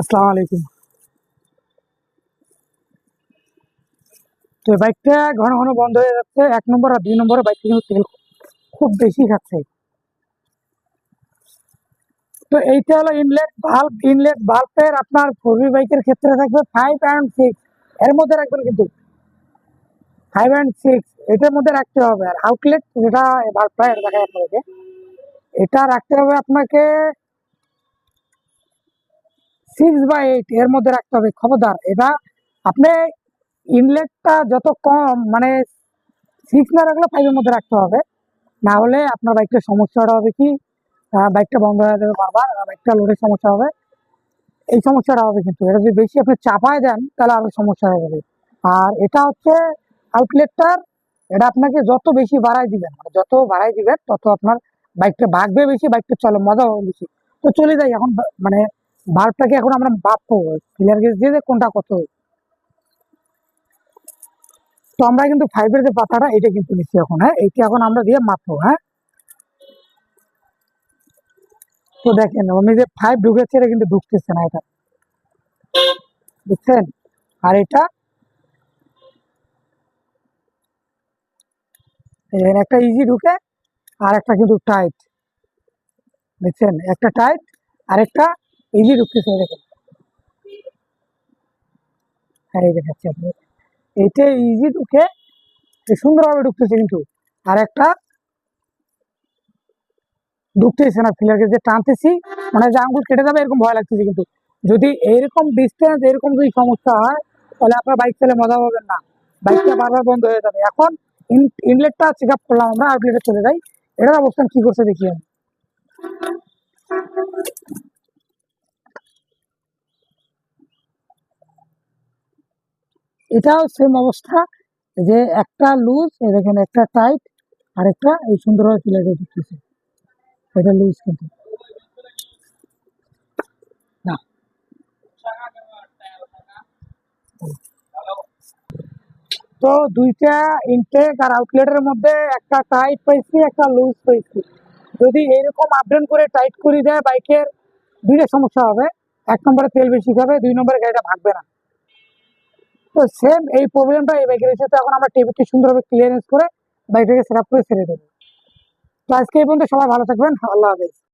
আসসালামু আলাইকুম। তো এই বাইকটা ঘন ঘন বন্ধ হয়ে যাচ্ছে। ১ নম্বর আর ২ নম্বরে বাইকটা কিন্তু তেল খুব বেশি খাচ্ছে। তো এইটা হলো ইনলেট ভাল্বের আপনার 4V বাইকের ক্ষেত্রে থাকবে 5 অ্যান্ড 6, এর মধ্যে রাখবেন কিন্তু 5 অ্যান্ড 6 এটার মধ্যে রাখতে হবে। আর আউটলেট যেটা ভাল্বটা এটা দেখায় আপনাদেরকে, এটা রাখতে হবে আপনাকে 6/8 এর মধ্যে রাখতে হবে। খবরদার, এটা আপনি ইনলেটটা যত কম মানে 6 না রাখলে 5 এর মধ্যে রাখতে হবে। না হলে আপনার বাইকটার সমস্যাটা হবে কি, বাইকটা বন্ধ হয়ে যাবে বারবার, বাইকটা লোডের সমস্যা হবে। এই সমস্যাটা হবে, কিন্তু এটা যদি বেশি আপনি চাপায় দেন তাহলে আরো সমস্যা হয়ে যাবে। আর এটা হচ্ছে আউটলেটটার, এটা আপনাকে যত বেশি বাড়ায় দিবেন, মানে যত বাড়ায় দিবেন তত আপনার বাইকটা ভাগবে বেশি, বাইকটা চলে মজা হবে বেশি। তো চলে যাই এখন মানে ভাল্বটাকে এখন আমরা মাপবো, ক্লিয়ার গেজ দিয়ে যে কোনটা কত। তো আমরা কিন্তু 5-এর যে পাতাটা এটা কিন্তু নিচ্ছি এখন। হ্যাঁ, এইটা এখন আমরা দিয়ে মাপবো। হ্যাঁ, তো দেখেন উনি যে 5 ঢুকেছে, এটা কিন্তু ঢুকতেছে না, এটা বুঝছেন। আর এটা এর একটা ইজি ঢুকে, আর একটা কিন্তু টাইট, দেখছেন, একটা টাইট আর একটা ইজি ঢুকতেছে, দেখেন। হ্যাঁ, এই দেখাচ্ছি আপনি, এইটা ইজি ঢুকে সুন্দরভাবে ঢুকতেছে, কিন্তু আর একটা ঢুকতেছে না। ফিলারকে যে টানতেছি মানে যে আঙ্গুল কেটে যাবে এরকম ভয় লাগতেছে। কিন্তু যদি এইরকম ডিস্টেন্স, এরকম যদি সমস্যা হয়, তাহলে আপনার বাইক চালে মজা পাবেন না, বাইকটা বারবার বন্ধ হয়ে যাবে। এখন ইনলেটটা চেক আপ করলাম আমরা, আউটলেটে চলে যাই। এটার অবস্থান কি করছে দেখি আমি। এটাও সেম অবস্থা, যে একটা লুজ, দেখেন একটা টাইট, আর একটা এই সুন্দরভাবে ফিলারে ঢুকতেছে। এটা লুজ কিন্তু না। তো দুইটা ইনটেক আর আউটলেটের মধ্যে একটা টাইট পাইছি, একটা লুজ পাইছি। যদি এইরকম আপডাউন করে টাইট করে দেয় বাইকের, দুইটা সমস্যা হবে। 1 নম্বরে তেল বেশি খাবে, 2 নম্বরে গাড়িটা ভাগবে না। তো সেম এই প্রবলেমটা এই বাইকের এসে, তো এখন আমরা টেবিলটি সুন্দরভাবে ক্লিয়ারেন্স করে বাইকটাকে সেট আপ করে ছেড়ে দেবো। তো আজকে এই পর্যন্ত, সবাই ভালো থাকবেন, আল্লাহ হাফেজ।